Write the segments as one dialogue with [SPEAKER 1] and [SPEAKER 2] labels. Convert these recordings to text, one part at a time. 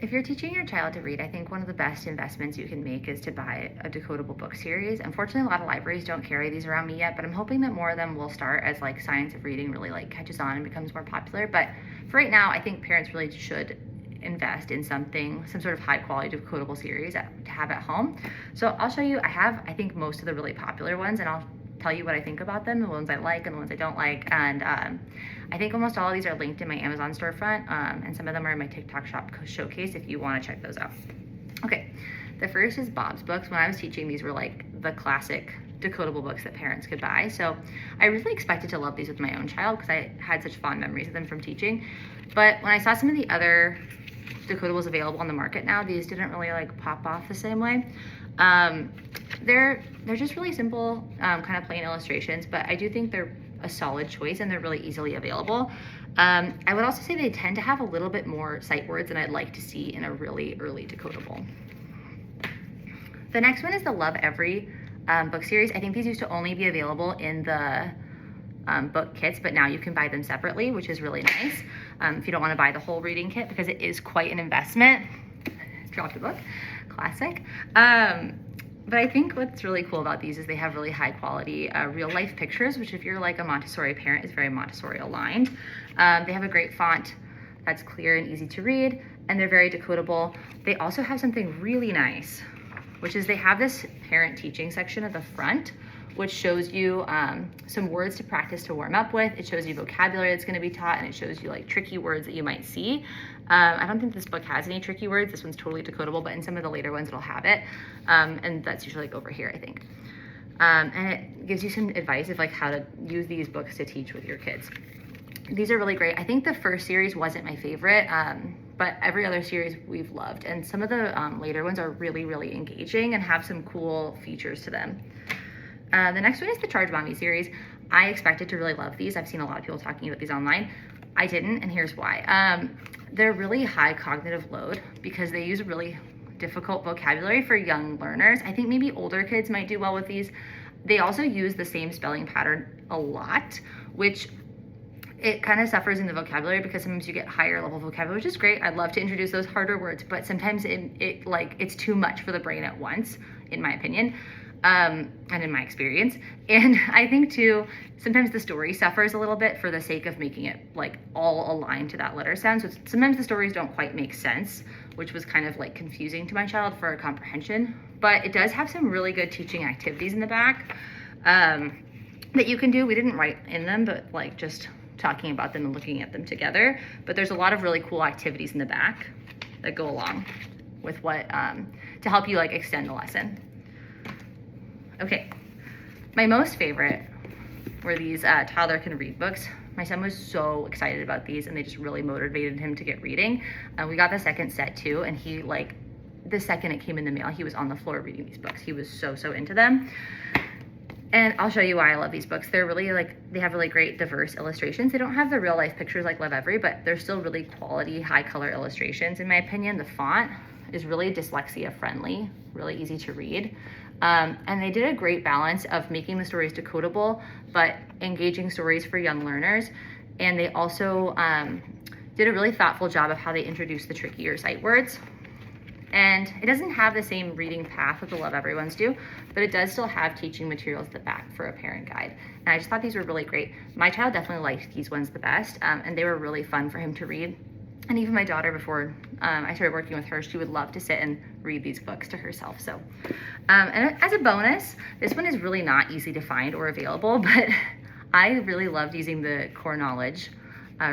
[SPEAKER 1] If you're teaching your child to read, I think one of the best investments you can make is to buy a decodable book series. Unfortunately, a lot of libraries don't carry these around me yet, but I'm hoping that more of them will start as like Science of Reading really like catches on and becomes more popular. But for right now, I think parents really should invest in some sort of high quality decodable series to have at home. So I'll show you, I think most of the really popular ones, and I'll tell you what I think about them, the ones I like and the ones I don't like. And I think almost all of these are linked in my Amazon storefront, and some of them are in my TikTok shop showcase if you want to check those out. Okay, the first is Bob's books. When I was teaching, these were like the classic decodable books that parents could buy. So I really expected to love these with my own child because I had such fond memories of them from teaching. But when I saw some of the other decodables available on the market now, these didn't really like pop off the same way. They're just really simple, kind of plain illustrations, but I do think they're a solid choice and they're really easily available. I would also say they tend to have a little bit more sight words than I'd like to see in a really early decodable. The next one is the Lovevery book series. I think these used to only be available in the book kits, but now you can buy them separately, which is really nice if you don't want to buy the whole reading kit, because it is quite an investment. Dropped a book, classic. But I think what's really cool about these is they have really high quality real life pictures, which if you're like a Montessori parent is very Montessori aligned. They have a great font that's clear and easy to read, and they're very decodable. They also have something really nice, which is they have this parent teaching section at the front, which shows you some words to practice to warm up with. It shows you vocabulary that's going to be taught, and it shows you like tricky words that you might see. I don't think this book has any tricky words. This one's totally decodable, but in some of the later ones it'll have it. And that's usually like over here, I think. And it gives you some advice of like how to use these books to teach with your kids. These are really great. I think the first series wasn't my favorite, but every other series we've loved. And some of the later ones are really, really engaging and have some cool features to them. The next one is the Charge Mommy series. I expected to really love these. I've seen a lot of people talking about these online. I didn't, and here's why. They're really high cognitive load because they use really difficult vocabulary for young learners. I think maybe older kids might do well with these. They also use the same spelling pattern a lot, which it kind of suffers in the vocabulary because sometimes you get higher level vocabulary, which is great. I'd love to introduce those harder words, but sometimes it's too much for the brain at once, in my opinion. And in my experience. And I think too, sometimes the story suffers a little bit for the sake of making it like all aligned to that letter sound. So sometimes the stories don't quite make sense, which was kind of like confusing to my child for comprehension. But it does have some really good teaching activities in the back that you can do. We didn't write in them, but like just talking about them and looking at them together. But there's a lot of really cool activities in the back that go along with what, to help you like extend the lesson. Okay, my most favorite were these Toddler Can Read books. My son was so excited about these and they just really motivated him to get reading. We got the second set too, and he like, the second it came in the mail, he was on the floor reading these books. He was so into them. And I'll show you why I love these books. They're really like, they have really great diverse illustrations. They don't have the real life pictures like Lovevery, but they're still really quality, high color illustrations. In my opinion, the font is really dyslexia friendly, really easy to read. And they did a great balance of making the stories decodable, but engaging stories for young learners. And they also did a really thoughtful job of how they introduced the trickier sight words. And it doesn't have the same reading path that the Lovevery ones do, but it does still have teaching materials at the back for a parent guide. And I just thought these were really great. My child definitely liked these ones the best, and they were really fun for him to read. And even my daughter, before I started working with her, she would love to sit and read these books to herself. So, and as a bonus, this one is really not easy to find or available, but I really loved using the Core Knowledge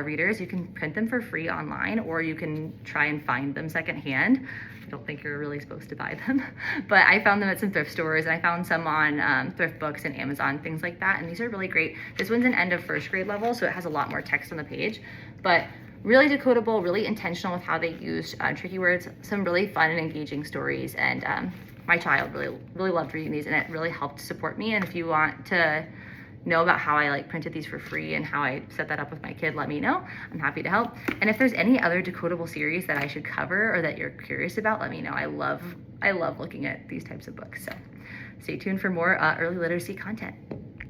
[SPEAKER 1] readers. You can print them for free online, or you can try and find them secondhand. I don't think you're really supposed to buy them, but I found them at some thrift stores, and I found some on Thrift Books and Amazon, things like that. And these are really great. This one's an end of first grade level, so it has a lot more text on the page, but really decodable, really intentional with how they use tricky words, some really fun and engaging stories. And my child really loved reading these, and it really helped support me. And if you want to know about how I like printed these for free and how I set that up with my kid, let me know. I'm happy to help. And if there's any other decodable series that I should cover or that you're curious about, let me know. I love looking at these types of books. So stay tuned for more early literacy content.